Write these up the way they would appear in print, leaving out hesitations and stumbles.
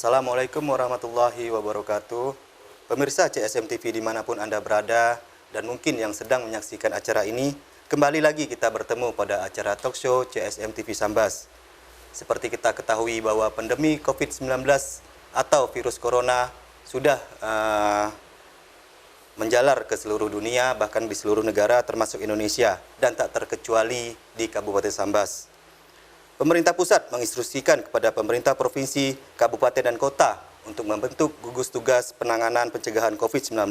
Assalamualaikum warahmatullahi wabarakatuh. Pemirsa CSM TV dimanapun Anda berada dan mungkin yang sedang menyaksikan acara ini, kembali lagi kita bertemu pada acara talk show CSM TV Sambas. Seperti kita ketahui bahwa pandemi COVID-19 atau virus corona sudah menjalar ke seluruh dunia, bahkan di seluruh negara termasuk Indonesia, dan tak terkecuali di Kabupaten Sambas. Pemerintah pusat menginstruksikan kepada pemerintah provinsi, kabupaten, dan kota untuk membentuk gugus tugas penanganan pencegahan COVID-19.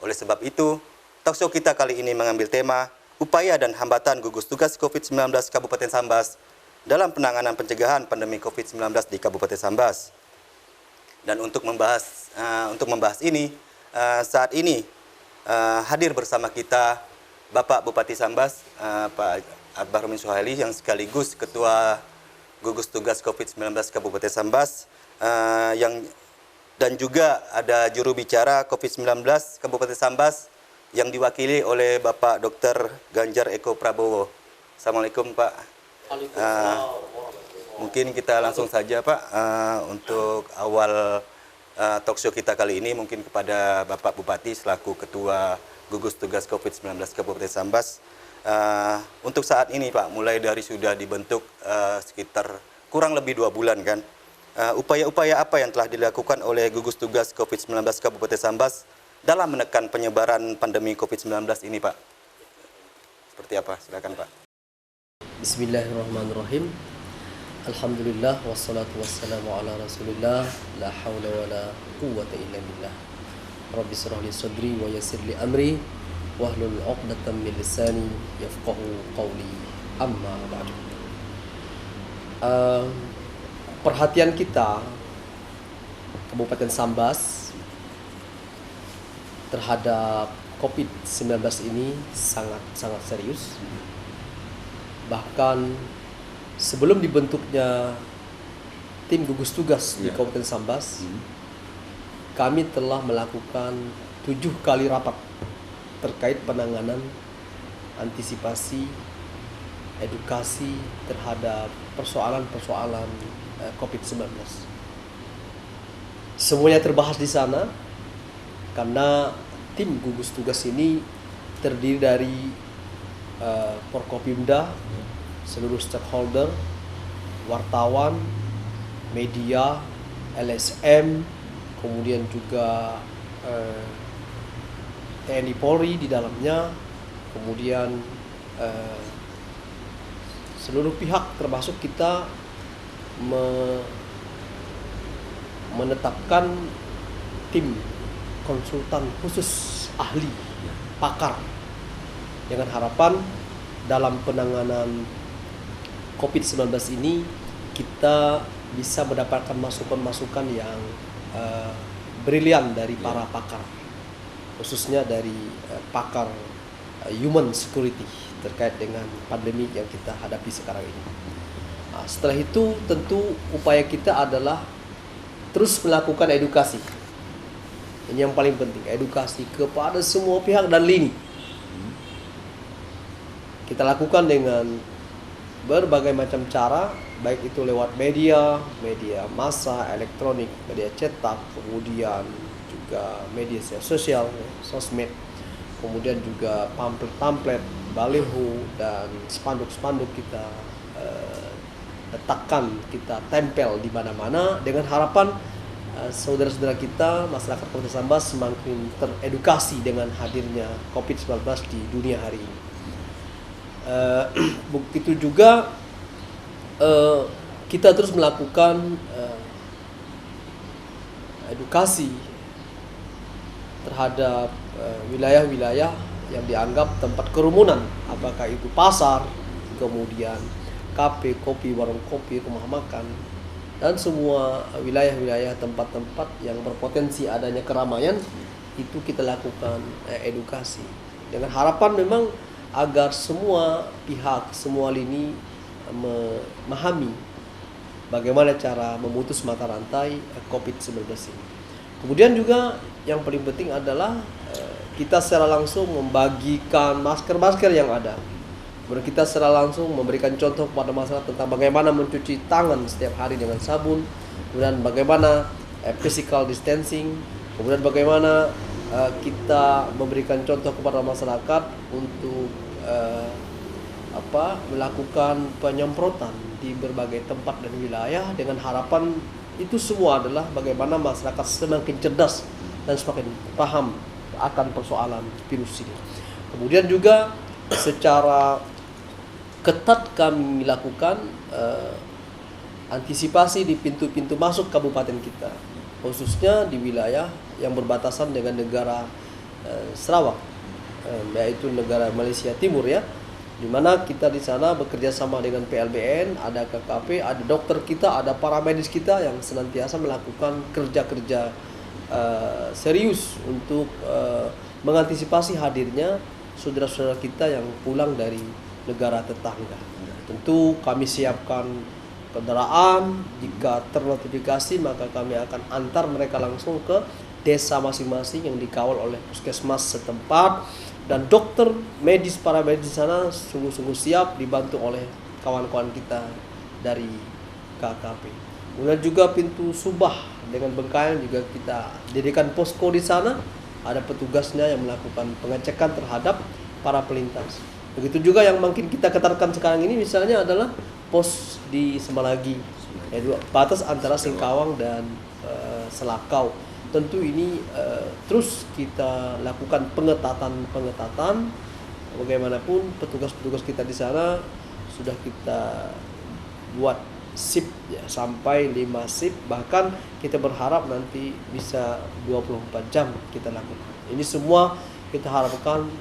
Oleh sebab itu, talkshow kita kali ini mengambil tema upaya dan hambatan gugus tugas COVID-19 Kabupaten Sambas dalam penanganan pencegahan pandemi COVID-19 di Kabupaten Sambas. Dan untuk membahas ini, saat ini hadir bersama kita Bapak Bupati Sambas, Pak Adbahrudin Suhaili, yang sekaligus Ketua Gugus Tugas COVID-19 Kabupaten Sambas, dan juga ada juru bicara COVID-19 Kabupaten Sambas yang diwakili oleh Bapak Dr. Ganjar Eko Prabowo. Assalamualaikum Pak. Mungkin kita langsung saja Pak, untuk awal talk show kita kali ini mungkin kepada Bapak Bupati selaku Ketua Gugus Tugas COVID-19 Kabupaten Sambas. Untuk saat ini Pak, mulai dari sudah dibentuk sekitar kurang lebih 2 bulan kan, upaya-upaya apa yang telah dilakukan oleh gugus tugas COVID-19 Kabupaten Sambas dalam menekan penyebaran pandemi COVID-19 ini Pak? Seperti apa? Silakan Pak. Bismillahirrahmanirrahim. Alhamdulillah wassalatu wassalamu ala Rasulillah, la haula wala quwwata illa billah. Rabbi shrah li sadri wa yassir li amri wahlul 'uqdatam min lisani yafqahu qawli, amma ba'du. Perhatian kita Kabupaten Sambas terhadap COVID-19 ini sangat serius. Bahkan sebelum dibentuknya tim gugus tugas di Kabupaten Sambas, kami telah melakukan 7 kali rapat terkait penanganan, antisipasi, edukasi terhadap persoalan-persoalan COVID-19. Semuanya terbahas di sana karena tim gugus tugas ini terdiri dari Forkopimda, seluruh stakeholder, wartawan, media, LSM, kemudian juga TNI Polri di dalamnya, kemudian seluruh pihak termasuk kita menetapkan tim konsultan khusus ahli pakar dengan harapan dalam penanganan COVID-19 ini kita bisa mendapatkan masukan-masukan yang brilian dari para pakar, khususnya dari pakar human security terkait dengan pandemi yang kita hadapi sekarang ini. Nah, setelah itu tentu upaya kita adalah terus melakukan edukasi. Ini yang paling penting, edukasi kepada semua pihak dan lini. Kita lakukan dengan berbagai macam cara, baik itu lewat media massa, elektronik, media cetak, kemudian juga media sosial, sosmed, kemudian juga pamflet, baliho, dan spanduk-spanduk kita letakkan, kita tempel di mana-mana dengan harapan saudara-saudara kita, masyarakat Kabupaten Sambas semakin teredukasi dengan hadirnya COVID-19 di dunia hari ini. Begitu juga kita terus melakukan edukasi terhadap wilayah-wilayah yang dianggap tempat kerumunan, apakah itu pasar, kemudian kafe, kopi, warung kopi, rumah makan, dan semua wilayah-wilayah tempat-tempat yang berpotensi adanya keramaian, itu kita lakukan edukasi dengan harapan memang agar semua pihak, semua lini memahami bagaimana cara memutus mata rantai COVID-19 ini. Kemudian juga yang paling penting adalah kita secara langsung membagikan masker-masker yang ada. Kemudian kita secara langsung memberikan contoh kepada masyarakat tentang bagaimana mencuci tangan setiap hari dengan sabun, kemudian bagaimana physical distancing, kemudian bagaimana kita memberikan contoh kepada masyarakat untuk melakukan penyemprotan di berbagai tempat dan wilayah, dengan harapan itu semua adalah bagaimana masyarakat semakin cerdas dan semakin paham akan persoalan virus ini. Kemudian juga secara ketat kami lakukan antisipasi di pintu-pintu masuk kabupaten kita, khususnya di wilayah yang berbatasan dengan negara Sarawak, yaitu negara Malaysia Timur ya, di mana kita di sana bekerja sama dengan PLBN, ada KKP, ada dokter kita, ada para medis kita yang senantiasa melakukan kerja-kerja serius untuk mengantisipasi hadirnya saudara-saudara kita yang pulang dari negara tetangga. Tentu kami siapkan kendaraan, jika ternotifikasi maka kami akan antar mereka langsung ke desa masing-masing yang dikawal oleh puskesmas setempat, dan dokter medis, para medis di sana sungguh-sungguh siap dibantu oleh kawan-kawan kita dari KKP. Kemudian juga pintu Subah dengan Bengkayang juga kita dirikan posko di sana, ada petugasnya yang melakukan pengecekan terhadap para pelintas. Begitu juga yang makin kita ketatkan sekarang ini misalnya adalah pos di Semalagi, yaitu batas antara Singkawang dan Selakau. Tentu ini terus kita lakukan pengetatan. Bagaimanapun petugas-petugas kita di sana sudah kita buat shift ya, sampai 5 shift, bahkan kita berharap nanti bisa 24 jam kita lakukan. Ini semua kita harapkan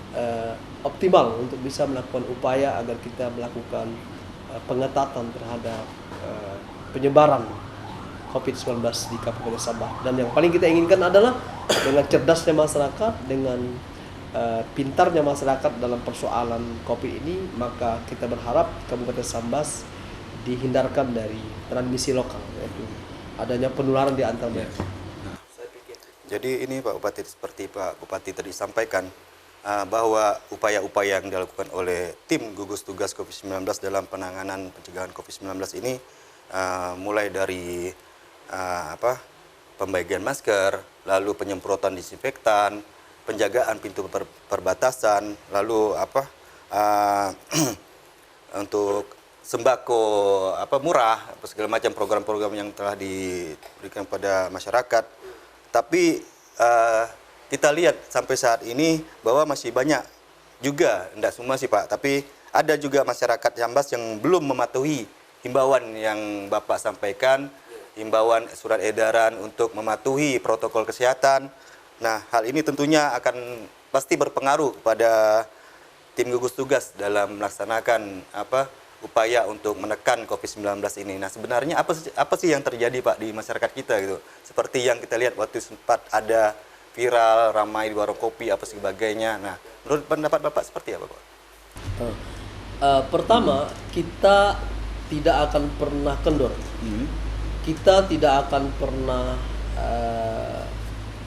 optimal untuk bisa melakukan upaya agar kita melakukan pengetatan terhadap penyebaran COVID-19 di Kabupaten Sabah. Dan yang paling kita inginkan adalah dengan cerdasnya masyarakat, dengan pintarnya masyarakat dalam persoalan COVID ini, maka kita berharap Kabupaten Sambas dihindarkan dari transmisi lokal, yaitu adanya penularan di antar mereka. Jadi ini Pak Bupati, seperti Pak Bupati tadi sampaikan, bahwa upaya-upaya yang dilakukan oleh tim gugus tugas COVID-19 dalam penanganan pencegahan COVID-19 ini mulai dari pembagian masker, lalu penyemprotan disinfektan, penjagaan pintu perbatasan, lalu untuk sembako murah, segala macam program-program yang telah diberikan pada masyarakat. Tapi kita lihat sampai saat ini bahwa masih banyak juga, tidak semua sih Pak, tapi ada juga masyarakat Sambas yang belum mematuhi himbauan yang Bapak sampaikan, himbauan surat edaran untuk mematuhi protokol kesehatan. Nah, hal ini tentunya akan pasti berpengaruh kepada tim gugus tugas dalam melaksanakan upaya untuk menekan COVID-19 ini. Nah, sebenarnya apa sih yang terjadi Pak di masyarakat kita gitu? Seperti yang kita lihat waktu sempat ada viral, ramai di warung kopi, apa sebagainya. Nah, menurut pendapat Bapak seperti apa Pak? Pertama, kita tidak akan pernah kendor. Kita tidak akan pernah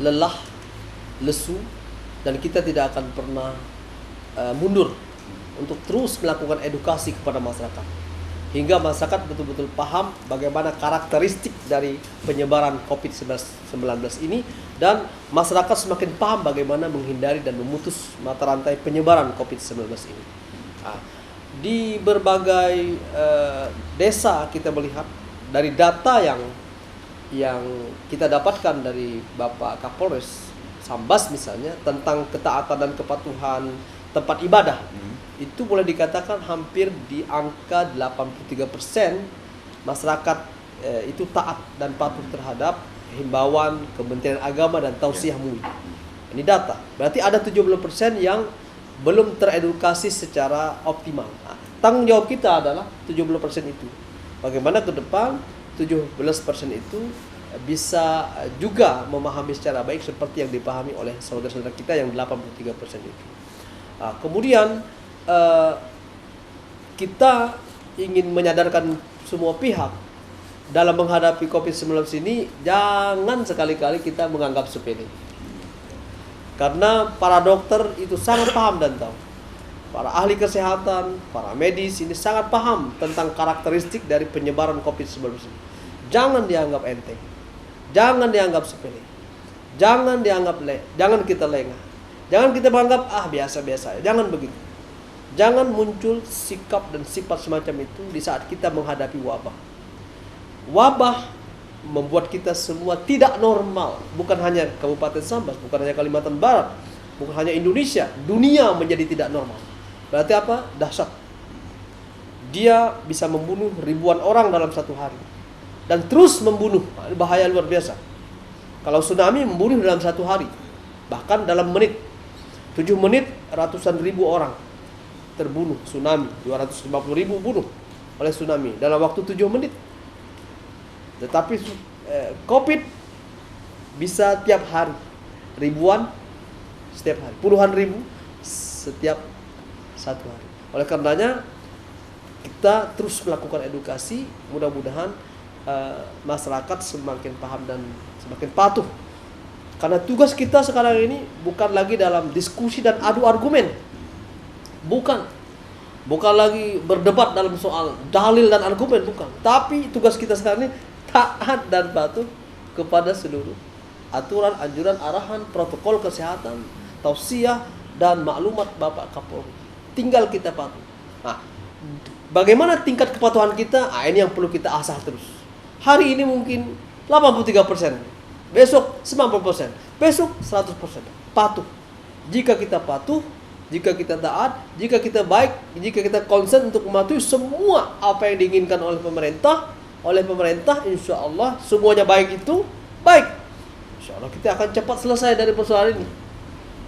lelah, lesu, dan kita tidak akan pernah mundur untuk terus melakukan edukasi kepada masyarakat, hingga masyarakat betul-betul paham bagaimana karakteristik dari penyebaran COVID-19 ini, dan masyarakat semakin paham bagaimana menghindari dan memutus mata rantai penyebaran COVID-19 ini. Di berbagai desa kita melihat dari data yang kita dapatkan dari Bapak Kapolres Sambas misalnya tentang ketaatan dan kepatuhan tempat ibadah, itu boleh dikatakan hampir di angka 83% masyarakat itu taat dan patuh terhadap himbauan Kementerian Agama dan Tausiah MUI. Ini data. Berarti ada 70% yang belum teredukasi secara optimal. Nah, tanggung jawab kita adalah 70% itu. Bagaimana ke depan 17% itu bisa juga memahami secara baik seperti yang dipahami oleh saudara-saudara kita yang 83% itu. Kemudian kita ingin menyadarkan semua pihak dalam menghadapi COVID-19 ini, jangan sekali-kali kita menganggap sepele. Karena para dokter itu sangat paham dan tahu. Para ahli kesehatan, para medis ini sangat paham tentang karakteristik dari penyebaran COVID-19 ini. jangan dianggap enteng, jangan dianggap sepele, jangan jangan kita lengah, jangan kita menganggap biasa-biasa, jangan begitu. Jangan muncul sikap dan sifat semacam itu di saat kita menghadapi wabah. Wabah membuat kita semua tidak normal, bukan hanya Kabupaten Sambas, bukan hanya Kalimantan Barat, bukan hanya Indonesia, dunia menjadi tidak normal. Berarti apa? Dahsyat. Dia bisa membunuh ribuan orang dalam satu hari dan terus membunuh, bahaya luar biasa. Kalau tsunami membunuh dalam satu hari, bahkan dalam menit, 7 menit ratusan ribu orang terbunuh tsunami, 250 ribu bunuh oleh tsunami dalam waktu 7 menit. Tetapi COVID bisa tiap hari, ribuan setiap hari, puluhan ribu setiap satu hari. Oleh karenanya kita terus melakukan edukasi, mudah-mudahan masyarakat semakin paham dan semakin patuh. Karena tugas kita sekarang ini bukan lagi dalam diskusi dan adu argumen. Bukan lagi berdebat dalam soal dalil dan argumen, bukan. Tapi tugas kita sekarang ini taat dan patuh kepada seluruh aturan, anjuran, arahan, protokol kesehatan, tausiah dan maklumat Bapak Kapolri. Tinggal kita patuh. Nah, bagaimana tingkat kepatuhan kita? Ini yang perlu kita asah terus. Hari ini mungkin 83%, besok 90%, besok 100%. Patuh. Jika kita patuh, jika kita taat, jika kita baik, jika kita konsen untuk mematuhi semua apa yang diinginkan oleh pemerintah, insya Allah semuanya baik itu baik. Insya Allah kita akan cepat selesai dari persoalan ini.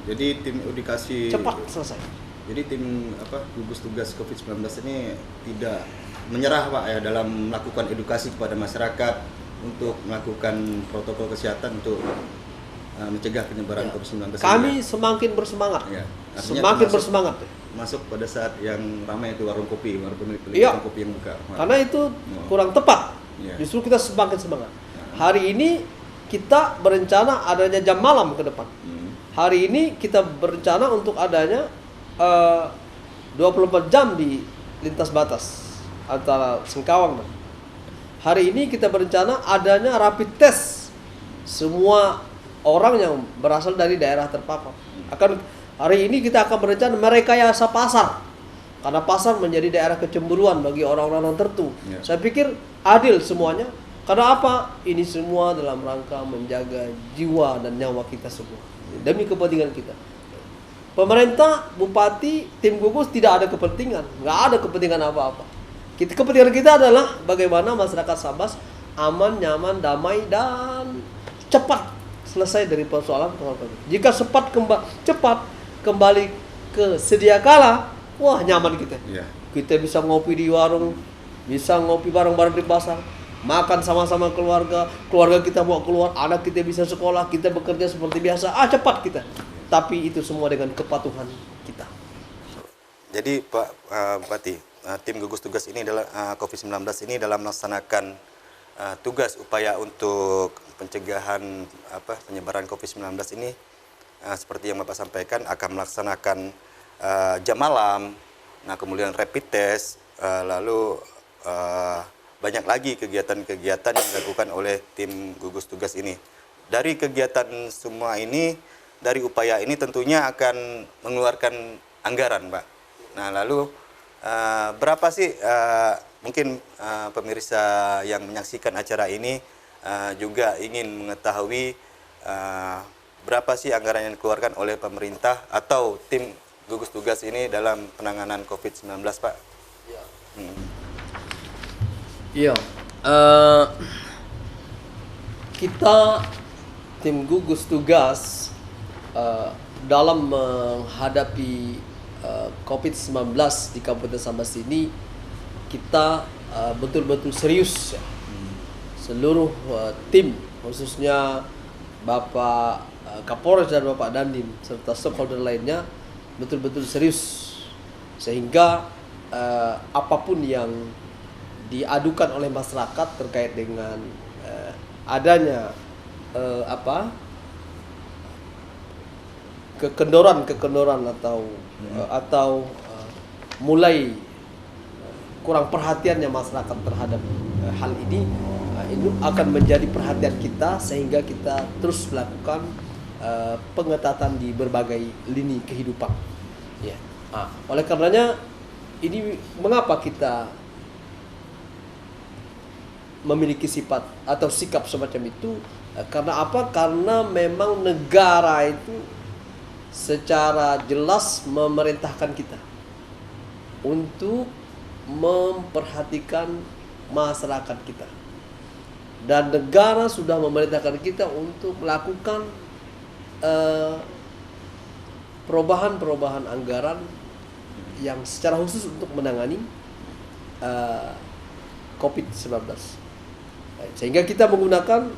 Jadi tim edukasi Cepat selesai. Jadi tim gugus tugas COVID-19 ini tidak menyerah Pak ya dalam melakukan edukasi kepada masyarakat untuk melakukan protokol kesehatan untuk mencegah penyebaran COVID-19. Kami semakin bersemangat. Ya. Semakin bersemangat. Masuk pada saat yang ramai itu warung kopi, pemilik Iya. warung kopi yang buka. Karena itu kurang tepat. Iya. Justru kita semakin semangat. Hari ini kita berencana adanya jam malam ke depan. Hari ini kita berencana untuk adanya 24 jam di lintas batas antara Sengkawang. Hari ini kita berencana adanya rapid test semua orang yang berasal dari daerah terpapar. Hari ini kita akan berencana merekayasa pasar, karena pasar menjadi daerah kecemburuan bagi orang-orang tertentu. Ya. Saya pikir adil semuanya. Karena apa? Ini semua dalam rangka menjaga jiwa dan nyawa kita semua demi kepentingan kita. Pemerintah, bupati, tim gugus tidak ada kepentingan, nggak ada kepentingan apa-apa. Kepentingan kita adalah bagaimana masyarakat Sambas aman, nyaman, damai dan cepat selesai dari persoalan. Jika cepat kembali ke sedia kala, wah nyaman kita. Ya. Kita bisa ngopi di warung, bisa ngopi bareng-bareng di pasar, makan sama-sama keluarga kita mau keluar, anak kita bisa sekolah, kita bekerja seperti biasa. Cepat kita. Tapi itu semua dengan kepatuhan kita. Jadi Pak Bupati, tim gugus tugas ini dalam COVID-19 ini dalam melaksanakan tugas upaya untuk pencegahan penyebaran COVID-19 ini seperti yang Bapak sampaikan akan melaksanakan jam malam, kemudian rapid test, lalu banyak lagi kegiatan-kegiatan yang dilakukan oleh tim gugus tugas ini. Dari kegiatan semua ini, dari upaya ini tentunya akan mengeluarkan anggaran, Pak. Nah, lalu berapa sih mungkin pemirsa yang menyaksikan acara ini juga ingin mengetahui berapa sih anggaran yang dikeluarkan oleh pemerintah atau tim gugus tugas ini dalam penanganan COVID-19, Pak? Iya. Kita tim gugus tugas dalam menghadapi COVID-19 di Kabupaten Sambas ini kita betul-betul serius ya. Seluruh tim, khususnya Bapak Kapolres dan Bapak Dandim serta stakeholder lainnya betul-betul serius, sehingga apapun yang diadukan oleh masyarakat terkait dengan adanya kekendoran atau mulai kurang perhatiannya masyarakat terhadap hal ini, Itu akan menjadi perhatian kita sehingga kita terus melakukan pengetatan di berbagai lini kehidupan. Ya. Oleh karenanya ini mengapa kita memiliki sifat atau sikap semacam itu? Karena apa? Karena memang negara itu secara jelas memerintahkan kita untuk memperhatikan masyarakat kita, dan negara sudah memerintahkan kita untuk melakukan perubahan-perubahan anggaran yang secara khusus untuk menangani COVID-19. Sehingga kita menggunakan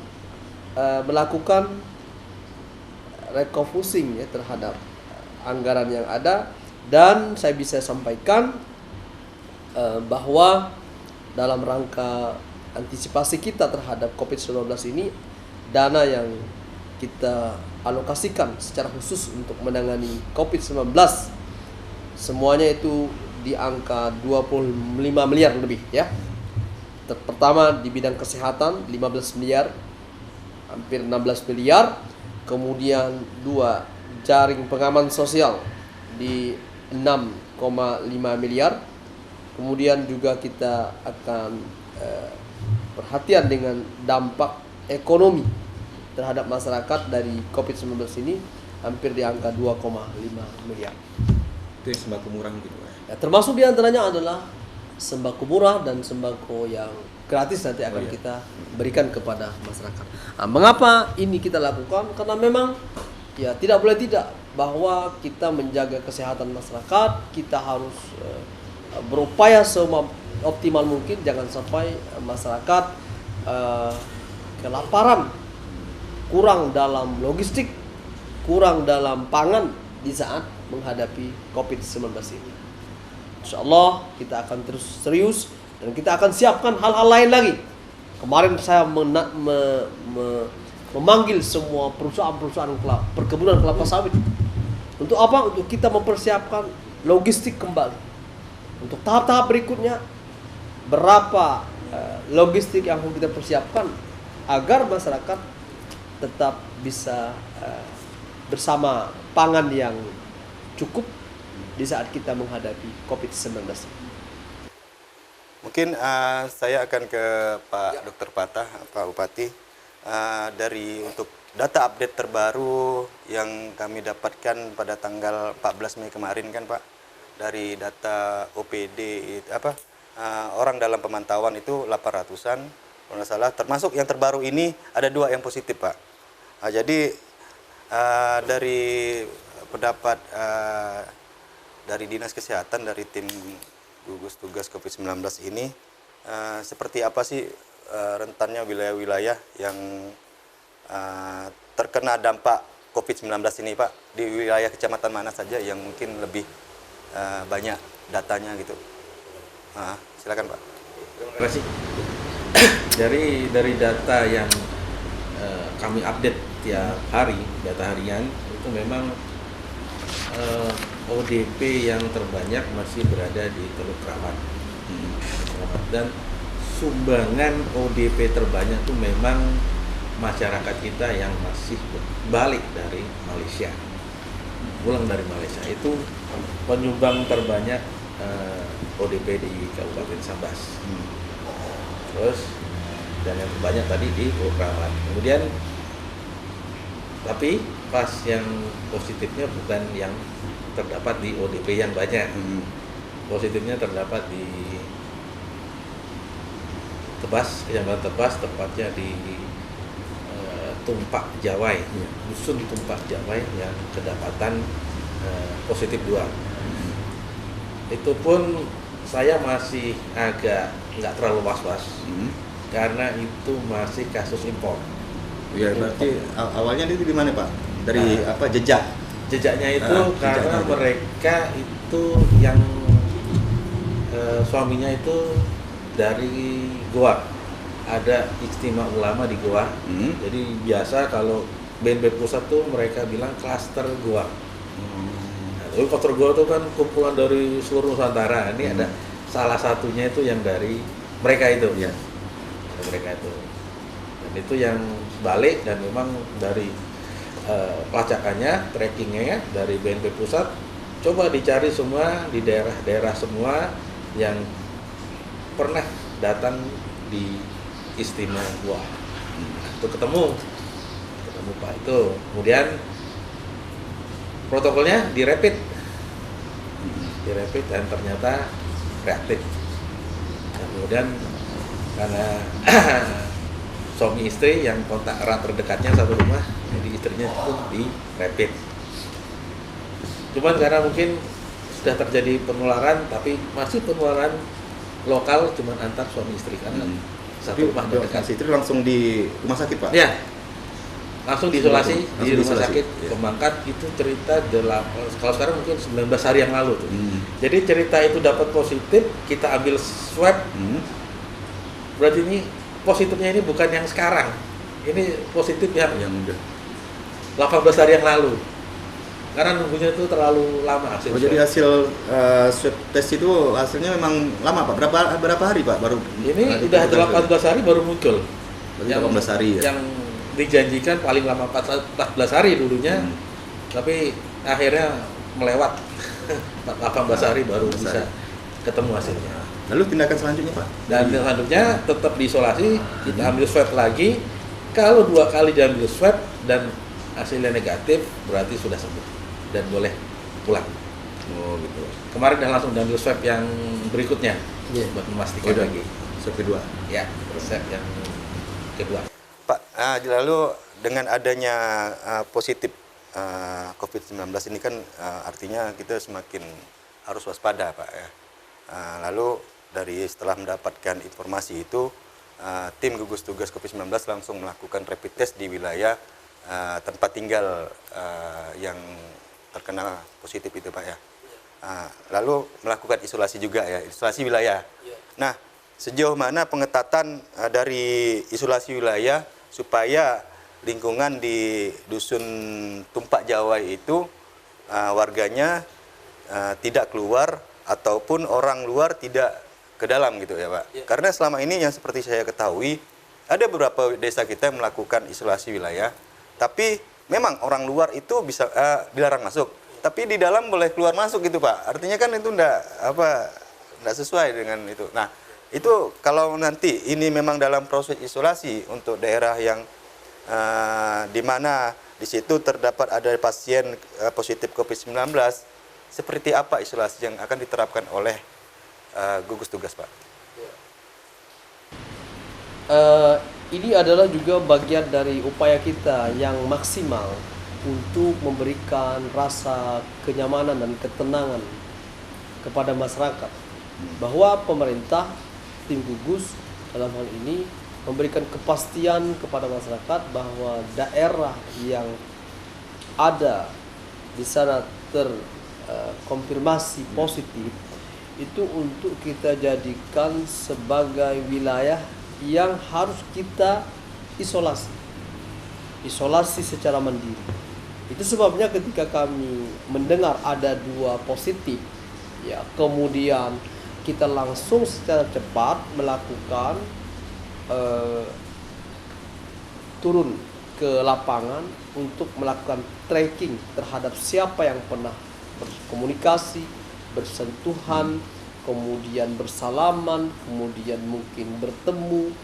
melakukan refocusing ya terhadap anggaran yang ada, dan saya bisa sampaikan bahwa dalam rangka antisipasi kita terhadap COVID-19 ini, dana yang kita alokasikan secara khusus untuk menangani COVID-19 semuanya itu di angka 25 miliar lebih ya. Pertama di bidang kesehatan 15 miliar, hampir 16 miliar. Kemudian 2 jaring pengaman sosial di 6,5 miliar. Kemudian juga kita akan perhatian dengan dampak ekonomi terhadap masyarakat dari COVID-19 ini hampir di angka 2,5 miliar. Itu yang sembako murah gitu Pak. Ya, termasuk diantaranya adalah sembako murah dan sembako yang gratis nanti akan kita berikan kepada masyarakat. Mengapa ini kita lakukan? Karena memang ya tidak boleh tidak bahwa kita menjaga kesehatan masyarakat, kita harus berupaya seoptimal mungkin jangan sampai masyarakat kelaparan, kurang dalam logistik, kurang dalam pangan di saat menghadapi COVID-19 ini. Insya Allah kita akan terus serius dan kita akan siapkan hal-hal lain lagi. Kemarin saya memanggil semua perusahaan-perusahaan perkebunan kelapa sawit. Untuk apa? Untuk kita mempersiapkan logistik kembali. Untuk tahap-tahap berikutnya, berapa logistik yang harus kita persiapkan agar masyarakat tetap bisa bersama pangan yang cukup di saat kita menghadapi COVID-19. Mungkin saya akan ke Pak Dr. Patah, Pak Bupati. Dari untuk data update terbaru yang kami dapatkan pada tanggal 14 Mei kemarin kan Pak, dari data OPD orang dalam pemantauan itu 800-an kalau nggak salah, termasuk yang terbaru ini ada 2 yang positif Pak. Jadi dari pendapat dari Dinas Kesehatan, dari tim gugus tugas COVID-19 ini, seperti apa sih rentannya wilayah-wilayah yang terkena dampak COVID-19 ini Pak? Di wilayah kecamatan mana saja yang mungkin lebih banyak datanya gitu? Silakan Pak. Terima kasih. Dari data yang kami update tiap hari, data harian, itu memang ODP yang terbanyak masih berada di Teluk Kramat. Dan sumbangan ODP terbanyak itu memang masyarakat kita yang masih balik dari Malaysia, pulang dari Malaysia. Itu penyumbang terbanyak ODP di Kabupaten Sambas. Terus dan yang terbanyak tadi di Teluk Kramat. Kemudian tapi pas yang positifnya bukan yang terdapat di ODP yang banyak. Positifnya terdapat di Tebas, Kecamatan Tebas, tepatnya di Tumpak Jawai, dusun Tumpak Jawai yang kedapatan positif 2. Itu pun saya masih agak nggak terlalu was-was karena itu masih kasus impor. Ya berarti awalnya itu di mana Pak? Dari jejaknya itu karena mereka itu yang suaminya itu dari Goa, ada Ijtima Ulama di Goa. Jadi biasa kalau BNPB pusat tuh mereka bilang klaster Goa. Tapi klaster Goa itu kan kumpulan dari seluruh Nusantara. Ini ada salah satunya itu yang dari mereka itu. mereka itu. Dan itu yang balik, dan memang dari pelacakannya, trackingnya dari BNP Pusat, coba dicari semua di daerah-daerah semua yang pernah datang di Istimewa. Itu ketemu Pak itu. Kemudian protokolnya dirapid dan ternyata reaktif. Dan kemudian karena suami istri yang kontak erat terdekatnya satu rumah, jadi istrinya pun di rapid. Cuman karena mungkin sudah terjadi penularan, tapi masih penularan lokal cuman antar suami istri karena satu rumah terdekat. Istri langsung di rumah sakit, Pak? Ya, langsung diisolasi di rumah diisolasi. sakit Pemangkat. Itu cerita kalau sekarang mungkin 19 hari yang lalu tuh. Jadi cerita itu dapat positif, kita ambil swab. Berarti ini positifnya ini bukan yang sekarang, ini positif yang udah. 18 hari yang lalu, karena nunggunya itu terlalu lama hasil Oh, swab. jadi hasil swab test itu hasilnya memang lama, Pak? Berapa hari, Pak, baru? Ini udah 18 hari baru muncul. Berarti 18 hari ya? Yang dijanjikan paling lama 14 hari dulunya, tapi akhirnya melewat 18 hari baru 18 bisa hari. ketemu hasilnya. Lalu tindakan selanjutnya, Pak? Dan selanjutnya tetap diisolasi, kita ambil swab lagi. Kalau 2 kali diambil swab dan hasilnya negatif, berarti sudah sembuh dan boleh pulang. Oh, gitu. Kemarin udah langsung diambil swab yang berikutnya, Iya. buat memastikan lagi. Swab kedua. Ya, swab yang kedua. Pak, lalu dengan adanya positif COVID-19 ini kan artinya kita semakin harus waspada, Pak ya. Lalu setelah mendapatkan informasi itu, tim gugus tugas COVID-19 langsung melakukan rapid test di wilayah tempat tinggal yang terkena positif itu, Pak ya. Lalu melakukan isolasi juga ya, isolasi wilayah. Nah, sejauh mana pengetatan dari isolasi wilayah supaya lingkungan di dusun Tumpak Jawai itu warganya tidak keluar ataupun orang luar tidak ke dalam gitu ya, Pak. Karena selama ini yang seperti saya ketahui ada beberapa desa kita yang melakukan isolasi wilayah, tapi memang orang luar itu bisa dilarang masuk, tapi di dalam boleh keluar masuk gitu, Pak. Artinya kan itu enggak sesuai dengan itu. Nah, itu kalau nanti ini memang dalam proses isolasi untuk daerah yang di mana di situ terdapat ada pasien positif COVID-19, seperti apa isolasi yang akan diterapkan oleh gugus tugas, Pak? Ini adalah juga bagian dari upaya kita yang maksimal untuk memberikan rasa kenyamanan dan ketenangan kepada masyarakat, bahwa pemerintah, tim gugus dalam hal ini memberikan kepastian kepada masyarakat bahwa daerah yang ada di sana terkonfirmasi positif itu untuk kita jadikan sebagai wilayah yang harus kita isolasi secara mandiri. Itu sebabnya ketika kami mendengar ada 2 positif, ya kemudian kita langsung secara cepat melakukan turun ke lapangan untuk melakukan tracking terhadap siapa yang pernah berkomunikasi, bersentuhan, kemudian bersalaman, kemudian mungkin bertemu.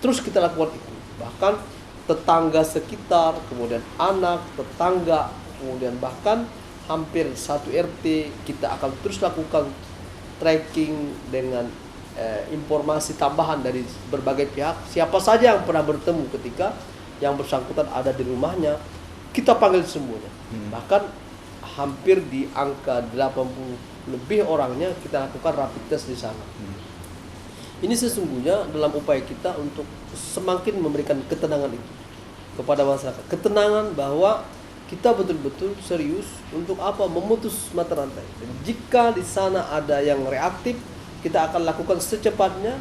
Terus kita lakukan itu. Bahkan tetangga sekitar, kemudian anak, tetangga, kemudian bahkan hampir 1 RT kita akan terus lakukan tracking dengan informasi tambahan dari berbagai pihak. Siapa saja yang pernah bertemu ketika yang bersangkutan ada di rumahnya, kita panggil semuanya. Bahkan hampir di angka 80 lebih orangnya kita lakukan rapid test di sana. Ini sesungguhnya dalam upaya kita untuk semakin memberikan ketenangan itu kepada masyarakat. Ketenangan bahwa kita betul-betul serius untuk apa? Memutus mata rantai. Dan jika di sana ada yang reaktif, kita akan lakukan secepatnya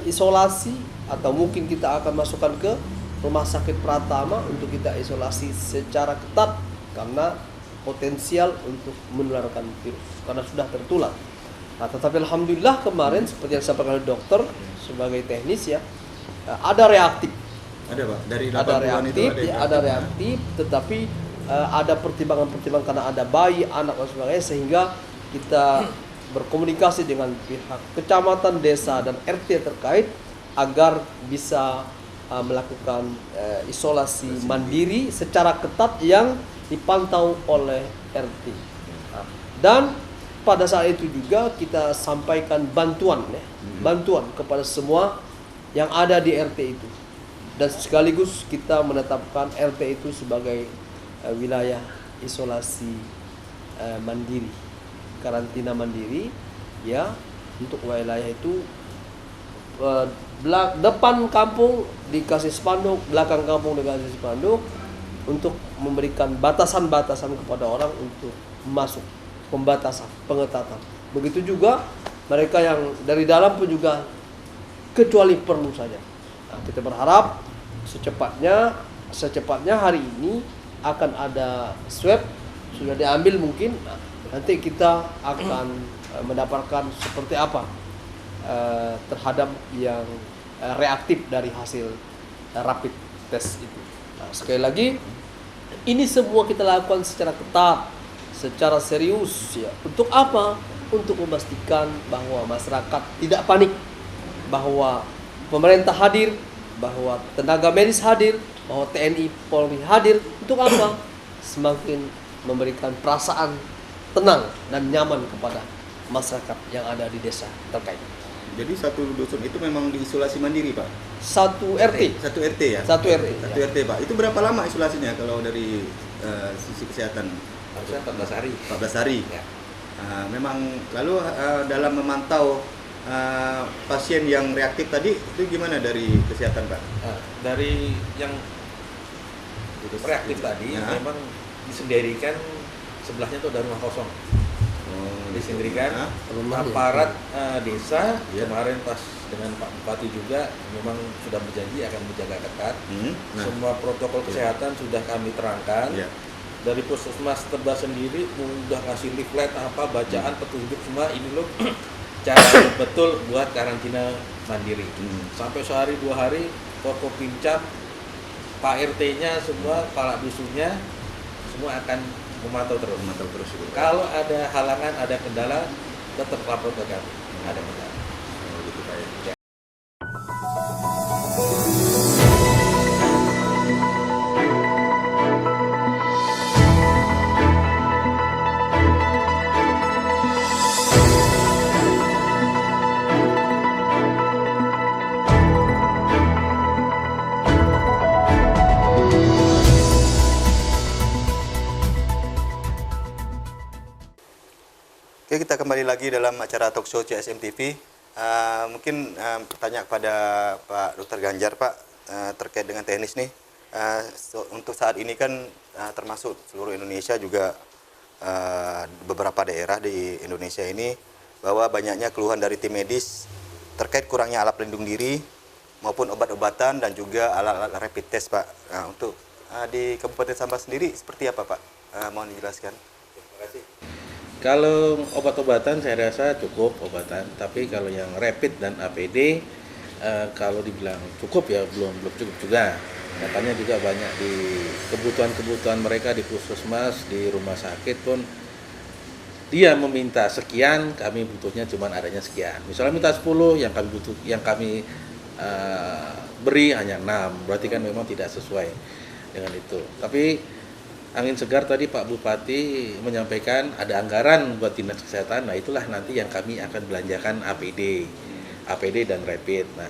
isolasi, atau mungkin kita akan masukkan ke rumah sakit Pratama untuk kita isolasi secara ketat karena potensial untuk menularkan virus karena sudah tertular. Nah, tetapi alhamdulillah kemarin seperti yang disampaikan oleh dokter sebagai teknis ya, ada reaktif. Ada Pak, dari Ada 80-an itu reaktif, ada yang ada reaktif, tetapi ada pertimbangan-pertimbangan karena ada bayi, anak dan sebagainya, sehingga kita berkomunikasi dengan pihak kecamatan, desa dan RT terkait agar bisa melakukan isolasi mandiri secara ketat yang dipantau oleh RT. Dan pada saat itu juga kita sampaikan bantuan ya, bantuan kepada semua yang ada di RT itu. Dan sekaligus kita menetapkan RT itu sebagai wilayah isolasi mandiri, karantina mandiri ya, untuk wilayah itu depan kampung dikasih spanduk, belakang kampung dikasih spanduk untuk memberikan batasan-batasan kepada orang untuk masuk, pembatasan, pengetatan. Begitu juga mereka yang dari dalam pun juga kecuali perlu saja. Nah, kita berharap secepatnya hari ini akan ada swab sudah diambil mungkin. Nah, nanti kita akan mendapatkan seperti apa terhadap yang reaktif dari hasil rapid test itu. Nah, sekali lagi ini semua kita lakukan secara ketat, secara serius ya. Untuk apa? Untuk memastikan bahwa masyarakat tidak panik, bahwa pemerintah hadir, bahwa tenaga medis hadir, bahwa TNI Polri hadir. Untuk apa? Semakin memberikan perasaan tenang dan nyaman kepada masyarakat yang ada di desa terkait. Jadi satu dusun itu memang diisolasi mandiri Pak? Satu RT. Satu RT ya? Satu RT. Satu RT Pak. Itu berapa lama isolasinya kalau dari sisi kesehatan? Harusnya 14 hari. 14 hari. Ya. Memang lalu dalam memantau pasien yang reaktif tadi itu gimana dari kesehatan Pak? Dari yang reaktif tadi Ya. memang disendirikan, sebelahnya tuh ada rumah kosong. Disendirikan aparat desa Ya. kemarin pas dengan Pak Bupati juga memang sudah berjanji akan menjaga ketat. Nah, Semua protokol kesehatan sudah kami terangkan. ya. Dari Puskesmas Tebas sendiri udah ngasih leaflet apa bacaan petunjuk semua ini loh cara betul buat karantina mandiri. Sampai sehari 2 hari Forkopimcap, Pak RT-nya semua, kepala dusunnya semua akan memantau terus. Kalau ada halangan, ada kendala, tetap lapor ke kami. Ada kendala. Gitu Pak ya. Oke, kita kembali lagi dalam acara talk show CSM TV. Mungkin bertanya kepada Pak Dr. Ganjar, Pak, terkait dengan teknis nih. Untuk saat ini kan termasuk seluruh Indonesia juga beberapa daerah di Indonesia ini bahwa banyaknya keluhan dari tim medis terkait kurangnya alat pelindung diri maupun obat-obatan dan juga alat-alat rapid test, Pak. Nah, untuk di Kabupaten Sambas sendiri seperti apa, Pak? Mohon dijelaskan. Terima kasih. Kalau obat-obatan saya rasa cukup obatan, tapi kalau yang rapid dan APD kalau dibilang cukup ya belum cukup juga. Katanya juga banyak di kebutuhan mereka di puskesmas, di rumah sakit pun dia meminta sekian, kami butuhnya cuma adanya sekian. Misalnya minta 10, yang kami beri hanya 6. Berarti kan memang tidak sesuai dengan itu. Tapi angin segar tadi Pak Bupati menyampaikan ada anggaran buat dinas kesehatan. Nah, itulah nanti yang kami akan belanjakan APD dan rapid. Nah,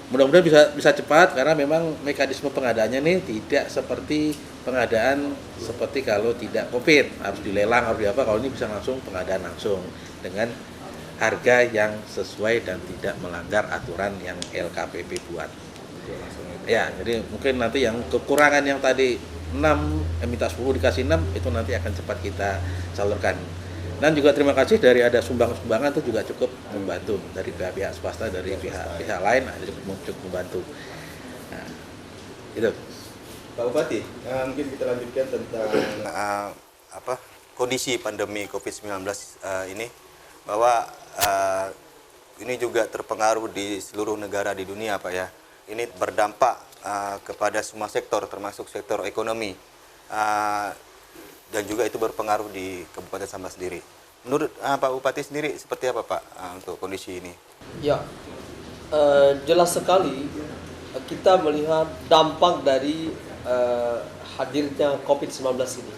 mudah-mudahan bisa cepat karena memang mekanisme pengadaannya nih tidak seperti pengadaan seperti kalau tidak COVID, harus dilelang, harus apa. Kalau ini bisa langsung pengadaan langsung dengan harga yang sesuai dan tidak melanggar aturan yang LKPP buat. Ya, jadi mungkin nanti yang kekurangan yang tadi 6, minta 10 dikasih 6, itu nanti akan cepat kita salurkan. Dan juga terima kasih dari ada sumbangan itu juga cukup membantu dari pihak swasta, dari pihak lain ada cukup membantu. Nah, itu. Pak Bupati, mungkin kita lanjutkan tentang Kondisi pandemi COVID-19 ini bahwa ini juga terpengaruh di seluruh negara di dunia, Pak ya. Ini berdampak kepada semua sektor, termasuk sektor ekonomi, dan juga itu berpengaruh di Kabupaten Sambas sendiri. Menurut Pak Bupati sendiri seperti apa, Pak, untuk kondisi ini? Ya, jelas sekali kita melihat dampak dari hadirnya COVID-19 ini.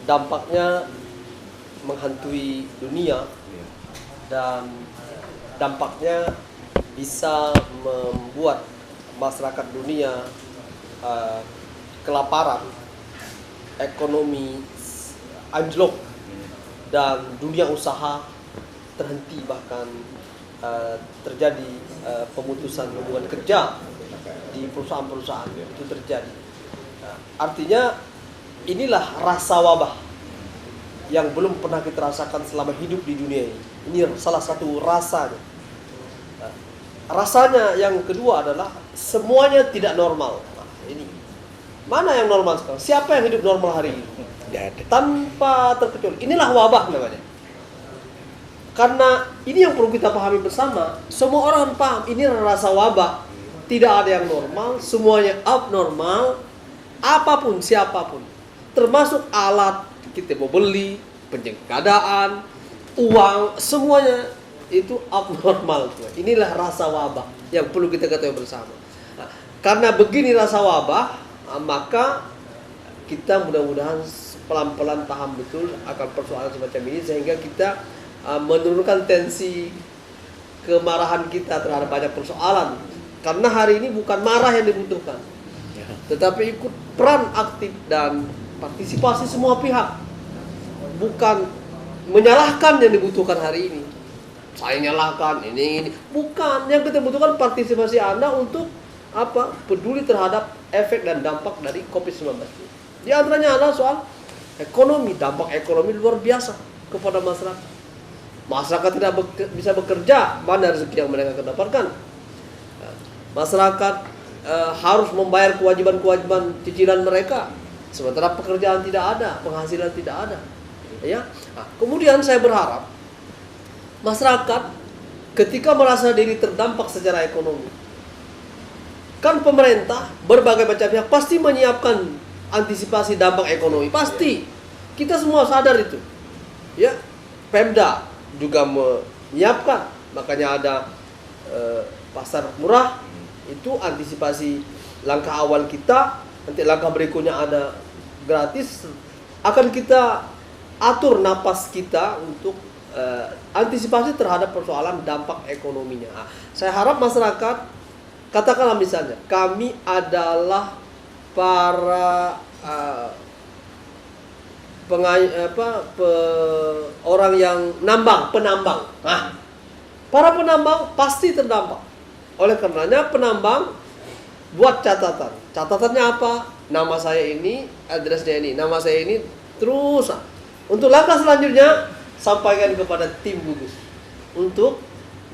Dampaknya menghantui dunia dan dampaknya bisa membuat masyarakat dunia kelaparan, ekonomi anjlok, dan dunia usaha terhenti, bahkan terjadi pemutusan hubungan kerja di perusahaan-perusahaan itu terjadi. Artinya inilah rasa wabah yang belum pernah kita rasakan selama hidup di dunia ini. Ini salah satu rasanya. Rasanya yang kedua adalah semuanya tidak normal. Nah, ini mana yang normal sekarang? Siapa yang hidup normal hari ini? Tanpa terkecuali. Inilah wabah namanya. Karena ini yang perlu kita pahami bersama. Semua orang paham ini rasa wabah. Tidak ada yang normal, semuanya abnormal. Apapun, siapapun, termasuk alat kita mau beli, penjagaan, uang, semuanya itu abnormal. Inilah rasa wabah yang perlu kita ketahui bersama. Nah, karena begini rasa wabah, maka kita mudah-mudahan pelan-pelan paham betul akan persoalan semacam ini, sehingga kita menurunkan tensi kemarahan kita terhadap banyak persoalan. Karena hari ini bukan marah yang dibutuhkan, tetapi ikut peran aktif dan partisipasi semua pihak. Bukan menyalahkan yang dibutuhkan hari ini. Saya nyalahkan ini. Bukan, yang kita butuhkan partisipasi Anda untuk apa? Peduli terhadap efek dan dampak dari COVID-19. Di antaranya adalah soal ekonomi, dampak ekonomi luar biasa kepada masyarakat. Masyarakat tidak bisa bekerja, mana rezeki yang mereka akan dapatkan? Masyarakat harus membayar kewajiban-kewajiban cicilan mereka, sementara pekerjaan tidak ada, penghasilan tidak ada. Ya, nah, kemudian saya berharap masyarakat ketika merasa diri terdampak secara ekonomi, kan pemerintah berbagai macam pihak pasti menyiapkan antisipasi dampak ekonomi, pasti kita semua sadar itu. Ya, Pemda juga menyiapkan, makanya ada pasar murah. Itu antisipasi langkah awal kita. Nanti langkah berikutnya ada gratis. Akan kita atur napas kita untuk antisipasi terhadap persoalan dampak ekonominya. Nah, saya harap masyarakat, katakanlah misalnya kami adalah para orang yang penambang. Nah, para penambang pasti terdampak. Oleh karenanya penambang buat catatan. Catatannya apa? Nama saya ini, addressnya ini, nama saya ini, terus. Untuk langkah selanjutnya sampaikan kepada tim gugus untuk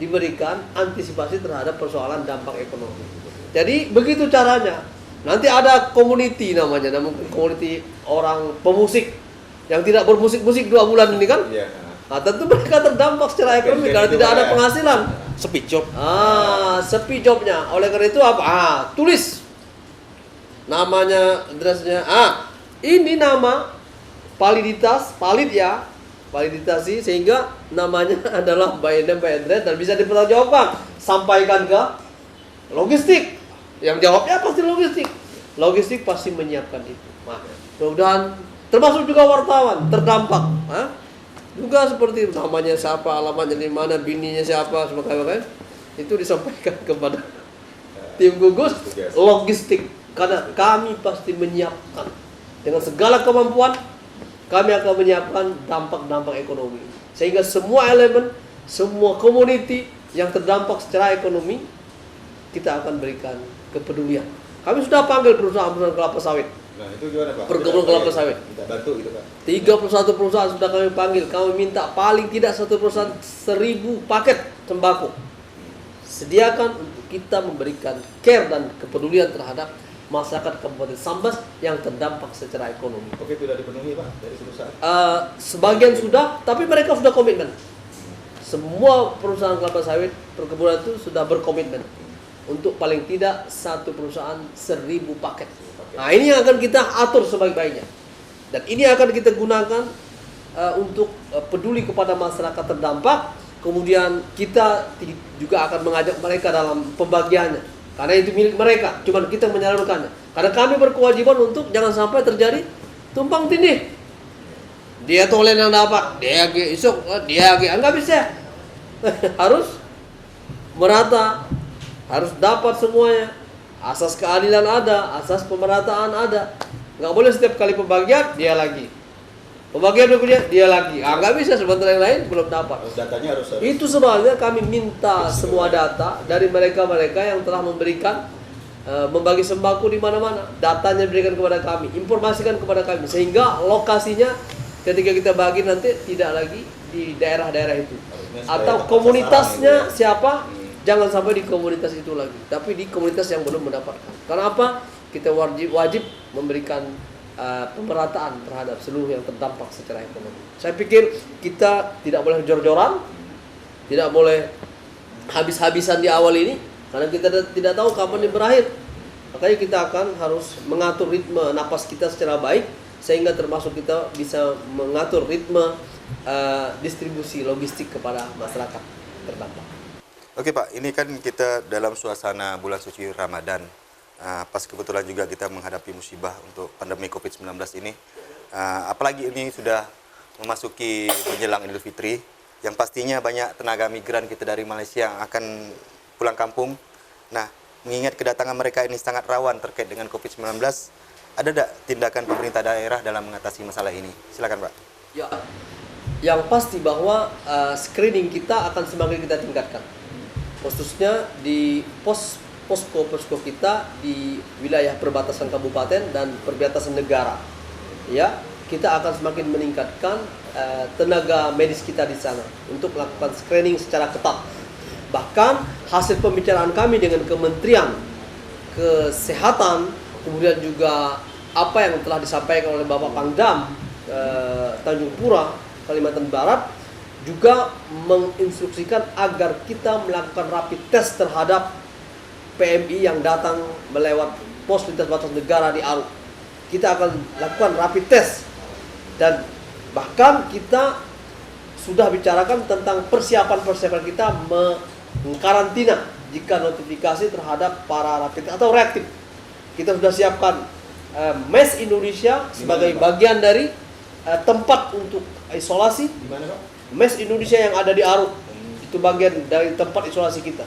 diberikan antisipasi terhadap persoalan dampak ekonomi. Jadi begitu caranya. Nanti ada community namanya, community orang pemusik yang tidak bermusik-musik 2 bulan ini kan? Iya. Nah, tentu mereka terdampak secara ekonomi karena tidak ada penghasilan. Sepi job. Sepi jobnya. Oleh karena itu apa? Tulis namanya, addressnya. Ini nama validitasi sehingga namanya adalah by name by address dan bisa dipertanggungjawabkan. Sampaikan ke logistik. Yang jawabnya pasti logistik. Logistik pasti menyiapkan itu. Nah, mudah-mudahan termasuk juga wartawan terdampak. Juga seperti namanya siapa, alamatnya di mana, bininya siapa, sebagainya, itu disampaikan kepada tim gugus logistik. Karena kami pasti menyiapkan dengan segala kemampuan, kami akan menyiapkan dampak-dampak ekonomi, sehingga semua elemen, semua community yang terdampak secara ekonomi kita akan berikan kepedulian. Kami sudah panggil perusahaan-perusahaan kelapa sawit. Nah, itu gimana, Pak? Perkebunan kelapa sawit. Minta bantu gitu, Pak. 31 perusahaan sudah kami panggil. Kami minta paling tidak satu perusahaan 1000 paket sembako. Sediakan untuk kita memberikan care dan kepedulian terhadap masyarakat Kabupaten Sambas yang terdampak secara ekonomi. Oke, sudah dipenuhi Pak dari perusahaan? Sebagian sudah, tapi mereka sudah komitmen. Semua perusahaan kelapa sawit perkebunan itu sudah berkomitmen untuk paling tidak satu perusahaan 1.000 paket. Nah, ini yang akan kita atur sebaik-baiknya. Dan ini akan kita gunakan untuk peduli kepada masyarakat terdampak. Kemudian kita juga akan mengajak mereka dalam pembagiannya. Karena itu milik mereka, cuma kita menyalurkannya. Karena kami berkewajiban untuk jangan sampai terjadi tumpang tindih. Dia tolen yang dapat, dia isuk, dia nggak bisa. Harus merata, harus dapat semuanya. Asas keadilan ada, asas pemerataan ada. Nggak boleh setiap kali pembagian dia lagi. Pembagian berikutnya dia lagi. Nggak bisa, sebentar yang lain belum dapat. Datanya harus. Itu sebabnya kami minta semua data dari mereka-mereka yang telah memberikan membagi sembako di mana-mana. Datanya diberikan kepada kami, informasikan kepada kami sehingga lokasinya ketika kita bagi nanti tidak lagi di daerah-daerah itu. Atau komunitasnya siapa? Jangan sampai di komunitas itu lagi, tapi di komunitas yang belum mendapatkan. Karena apa? Kita wajib memberikan pemerataan terhadap seluruh yang terdampak secara ekonomi. Saya pikir kita tidak boleh jor-joran, tidak boleh habis-habisan di awal ini, karena kita tidak tahu kapan ini berakhir. Makanya kita akan harus mengatur ritme napas kita secara baik, sehingga termasuk kita bisa mengatur ritme distribusi logistik kepada masyarakat terdampak. Oke Pak, ini kan kita dalam suasana bulan suci Ramadan. Pas kebetulan juga kita menghadapi musibah untuk pandemi COVID-19 ini. Apalagi ini sudah memasuki menjelang Idul Fitri, yang pastinya banyak tenaga migran kita dari Malaysia yang akan pulang kampung. Nah, mengingat kedatangan mereka ini sangat rawan terkait dengan COVID-19, ada tidak tindakan pemerintah daerah dalam mengatasi masalah ini? Silakan Pak. Ya, yang pasti bahwa screening kita akan semakin kita tingkatkan, khususnya di posko kita di wilayah perbatasan kabupaten dan perbatasan negara. Ya, kita akan semakin meningkatkan tenaga medis kita di sana untuk melakukan screening secara ketat. Bahkan hasil pembicaraan kami dengan Kementerian Kesehatan, kemudian juga apa yang telah disampaikan oleh Bapak Pangdam Tanjung Pura, Kalimantan Barat, juga menginstruksikan agar kita melakukan rapid test terhadap PMI yang datang melewat pos lintas batas negara di Aruk. Kita akan lakukan rapid test, dan bahkan kita sudah bicarakan tentang persiapan kita mengkarantina jika notifikasi terhadap para rapid atau reaktif. Kita sudah siapkan MES Indonesia sebagai bagian dari tempat untuk isolasi. Di mana Pak? MES Indonesia yang ada di Aruk itu bagian dari tempat isolasi kita.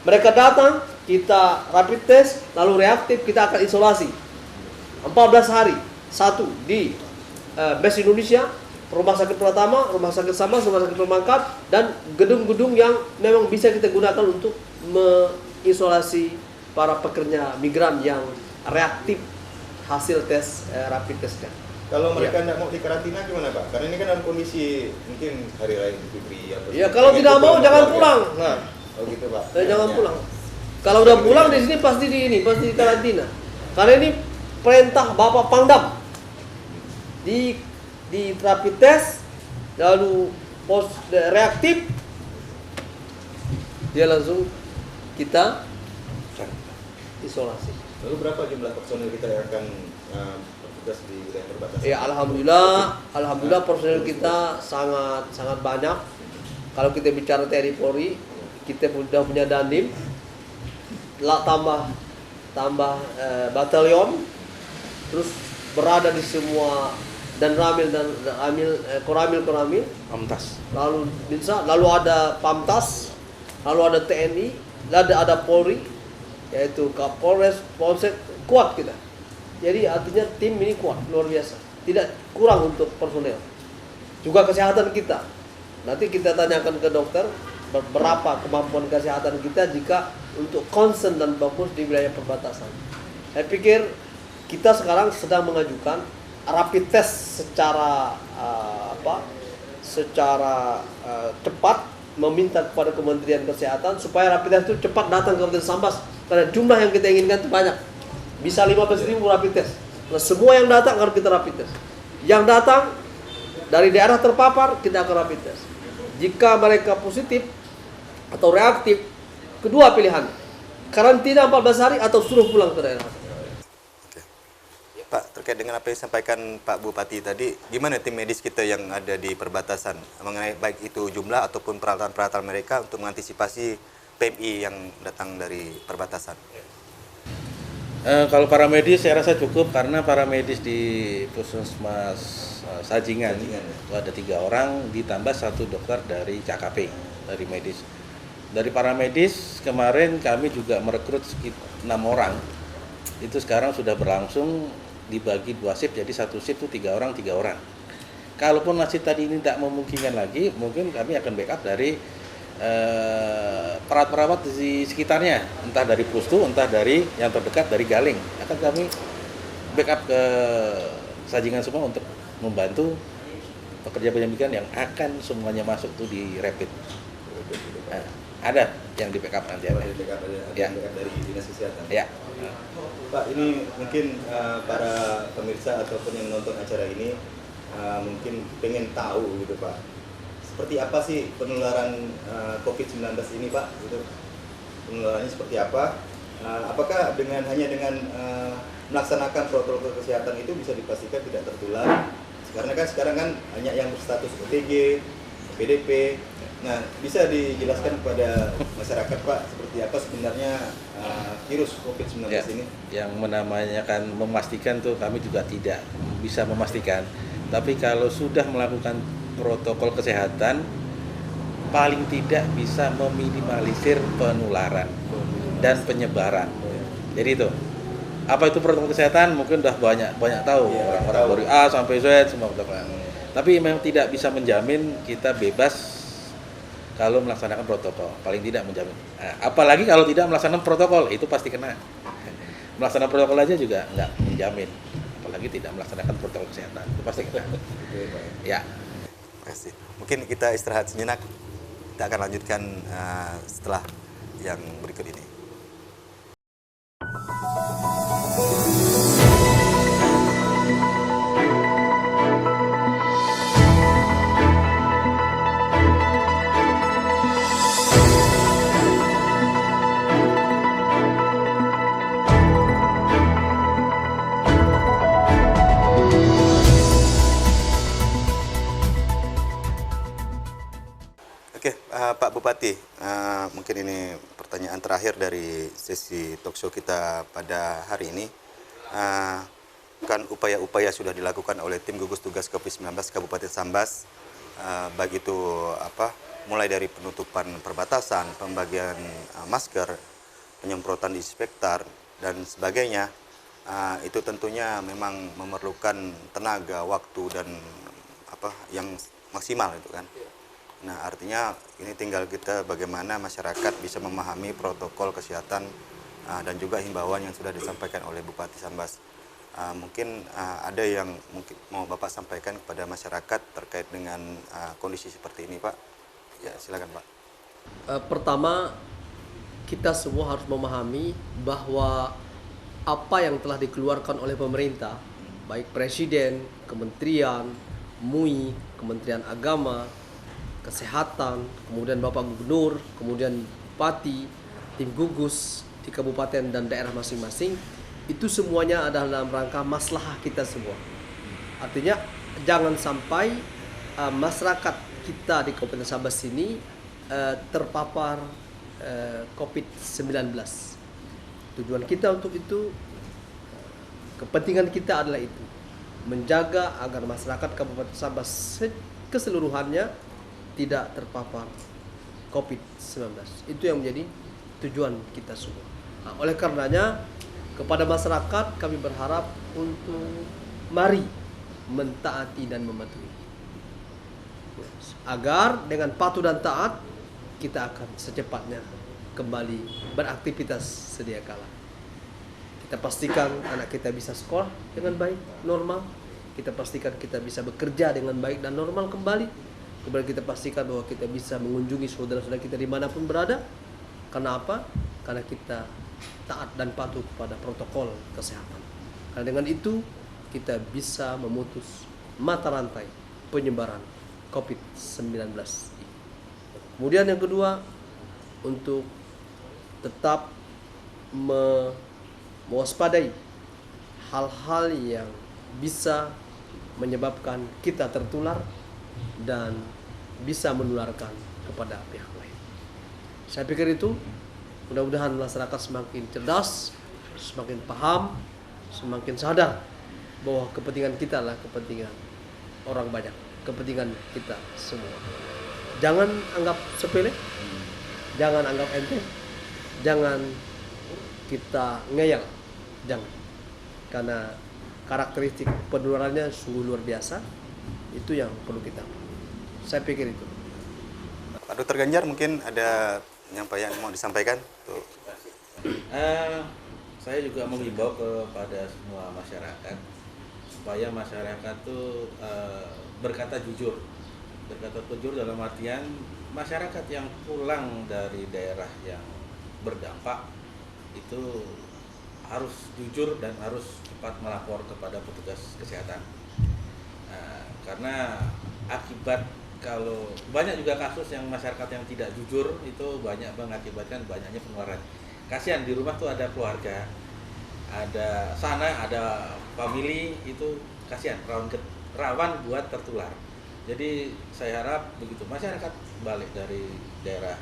Mereka datang, kita rapid test, lalu reaktif, kita akan isolasi 14 hari. Satu di MES Indonesia, Rumah Sakit Pratama, Rumah Sakit Sambas, Rumah Sakit Pemangkat, dan gedung-gedung yang memang bisa kita gunakan untuk mengisolasi para pekerja migran yang reaktif hasil tes rapid testnya. Kalau mereka tidak mau dikarantina gimana Pak? Karena ini kan dalam kondisi mungkin hari raya Idul Fitri atau Ya kalau tidak mau jangan pulang. Nah, oh gitu Pak. jangan pulang. Kalau udah pulang di sini pasti di karantina. Karena ini perintah Bapak Pangdam. Di rapid test, lalu pos reaktif, dia langsung kita isolasi. Lalu berapa jumlah personil kita yang akan bertugas di wilayah perbatasan? Ya alhamdulillah personil kita sangat banyak. Kalau kita bicara TNI Polri, kita sudah punya Dandim, tambah batalion, terus berada di semua dan koramil, Pamtas. lalu Binsa, lalu ada Pamtas, lalu ada TNI, lalu ada Polri, yaitu Kapolres, Polsek, kuat kita. Jadi artinya tim ini kuat, luar biasa, tidak kurang untuk personel. Juga kesehatan kita, nanti kita tanyakan ke dokter berapa kemampuan kesehatan kita jika untuk concern dan fokus di wilayah perbatasan. Saya pikir kita sekarang sedang mengajukan rapid test secara cepat, meminta kepada Kementerian Kesehatan supaya rapid test itu cepat datang ke Kabupaten Sambas, karena jumlah yang kita inginkan itu banyak. Bisa 15.000 rapid test. Nah, semua yang datang harus kita rapid test. Yang datang dari daerah terpapar kita akan rapid test. Jika mereka positif atau reaktif, kedua pilihan, karantina 14 hari atau suruh pulang ke daerah. Oke. Pak, terkait dengan apa yang disampaikan Pak Bupati tadi, gimana tim medis kita yang ada di perbatasan mengenai baik itu jumlah ataupun peralatan-peralatan mereka untuk mengantisipasi PMI yang datang dari perbatasan? Kalau para medis saya rasa cukup, karena para medis di Puskesmas Sajingan itu ada 3 orang ditambah 1 dokter dari CKP, dari medis. Dari para medis kemarin kami juga merekrut sekitar 6 orang. Itu sekarang sudah berlangsung dibagi 2 shift, jadi 1 shift itu 3 orang 3 orang. Kalaupun masih tadi ini tidak memungkinkan lagi, mungkin kami akan backup dari perawat-perawat di sekitarnya, entah dari Pustu, entah dari yang terdekat dari Galing. Akan kami backup ke Sajingan semua untuk membantu pekerja penyembikan yang akan semuanya masuk tuh di rapid. Nah, ada yang di backup nanti ada. Ya. Dari dinas kesehatan. Ya. Pak, ini mungkin para pemirsa ataupun yang menonton acara ini mungkin pengen tahu gitu Pak. Seperti apa sih penularan COVID-19 ini Pak? Gitu. Penularannya seperti apa? Apakah hanya dengan melaksanakan protokol kesehatan itu bisa dipastikan tidak tertular? Karena kan sekarang kan banyak yang berstatus OTG, PDP. Nah, bisa dijelaskan kepada masyarakat Pak seperti apa sebenarnya virus COVID-19 Ya, ini? yang menamanya memastikan tuh kami juga tidak bisa memastikan. Tapi kalau sudah melakukan protokol kesehatan, paling tidak bisa meminimalisir penularan dan penyebaran. Jadi itu. Apa itu protokol kesehatan? Mungkin udah banyak tahu, orang-orang dari A sampai Z semua protokol. Tapi memang tidak bisa menjamin kita bebas kalau melaksanakan protokol, paling tidak menjamin. Nah, apalagi kalau tidak melaksanakan protokol, itu pasti kena. Melaksanakan protokol aja juga nggak menjamin, apalagi tidak melaksanakan protokol kesehatan, itu pasti kena. Ya. Terima kasih. Mungkin kita istirahat sejenak. Kita akan lanjutkan setelah yang berikut ini. Oke, Pak Bupati, mungkin ini pertanyaan terakhir dari sesi talkshow kita pada hari ini. Kan upaya-upaya sudah dilakukan oleh tim gugus tugas COVID-19 Kabupaten Sambas, baik itu mulai dari penutupan perbatasan, pembagian masker, penyemprotan disinfektan dan sebagainya. Itu tentunya memang memerlukan tenaga, waktu dan yang maksimal itu kan. Nah, artinya ini tinggal kita bagaimana masyarakat bisa memahami protokol kesehatan dan juga himbauan yang sudah disampaikan oleh Bupati Sambas. Mungkin ada yang mungkin mau Bapak sampaikan kepada masyarakat terkait dengan kondisi seperti ini, Pak. Ya, silakan, Pak. Pertama, kita semua harus memahami bahwa apa yang telah dikeluarkan oleh pemerintah, baik Presiden, Kementerian, MUI, Kementerian Agama, Kesehatan, kemudian Bapak Gubernur, kemudian Bupati, tim gugus di kabupaten dan daerah masing-masing, itu semuanya adalah dalam rangka maslahah kita semua. Artinya jangan sampai masyarakat kita di Kabupaten Sambas ini terpapar COVID-19. Tujuan kita untuk itu, kepentingan kita adalah itu, menjaga agar masyarakat Kabupaten Sambas keseluruhannya tidak terpapar COVID-19. Itu yang menjadi tujuan kita semua. Nah, oleh karenanya kepada masyarakat kami berharap untuk mari mentaati dan mematuhi, agar dengan patuh dan taat kita akan secepatnya kembali beraktivitas sedia kala. Kita pastikan anak kita bisa sekolah dengan baik, normal. Kita pastikan kita bisa bekerja dengan baik dan normal kembali. Kemudian kita pastikan bahwa kita bisa mengunjungi saudara-saudara kita dimanapun berada. Karena apa? Karena kita taat dan patuh kepada protokol kesehatan. Karena dengan itu kita bisa memutus mata rantai penyebaran COVID-19 ini. Kemudian yang kedua, untuk tetap mewaspadai hal-hal yang bisa menyebabkan kita tertular dan bisa menularkan kepada pihak lain. Saya pikir itu mudah-mudahan masyarakat semakin cerdas, semakin paham, semakin sadar bahwa kepentingan kita adalah kepentingan orang banyak, kepentingan kita semua. Jangan anggap sepele, jangan anggap enteng, jangan kita ngeyel, jangan. Karena karakteristik penularannya sungguh luar biasa, itu yang perlu kita. Saya pikir itu. Pak Dr. Ganjar mungkin ada penyampaian yang mau disampaikan? Tuh. Saya juga menghimbau kepada semua masyarakat supaya masyarakat tuh berkata jujur dalam artian masyarakat yang pulang dari daerah yang berdampak itu harus jujur dan harus cepat melapor kepada petugas kesehatan. Karena akibat kalau banyak juga kasus yang masyarakat yang tidak jujur itu banyak mengakibatkan banyaknya penularan. Kasihan di rumah tuh ada keluarga, ada family, itu kasihan rawan buat tertular. Jadi saya harap begitu masyarakat balik dari daerah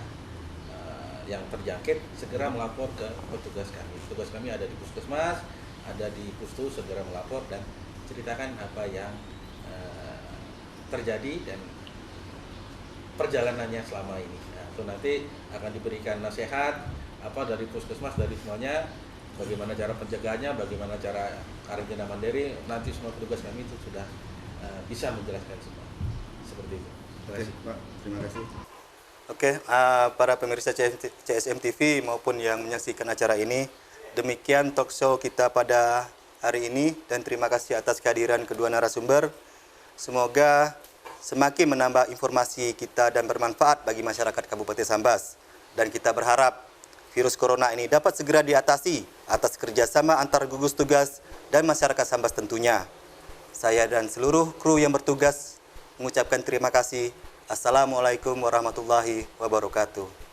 yang terjangkit segera melapor ke petugas kami. Petugas kami ada di puskesmas, ada di pustu, segera melapor dan ceritakan apa yang terjadi dan perjalanannya selama ini. Nah, itu nanti akan diberikan nasihat dari puskesmas, dari semuanya, bagaimana cara penjagaannya, bagaimana cara karantina mandiri, nanti semua petugas kami itu sudah bisa menjelaskan semua. Seperti itu. Terima kasih. Pak, terima kasih. Oke, para pemirsa CSM TV maupun yang menyaksikan acara ini, demikian talk show kita pada hari ini dan terima kasih atas kehadiran kedua narasumber. Semoga semakin menambah informasi kita dan bermanfaat bagi masyarakat Kabupaten Sambas. Dan kita berharap virus corona ini dapat segera diatasi atas kerjasama antar gugus tugas dan masyarakat Sambas tentunya. Saya dan seluruh kru yang bertugas mengucapkan terima kasih. Assalamualaikum warahmatullahi wabarakatuh.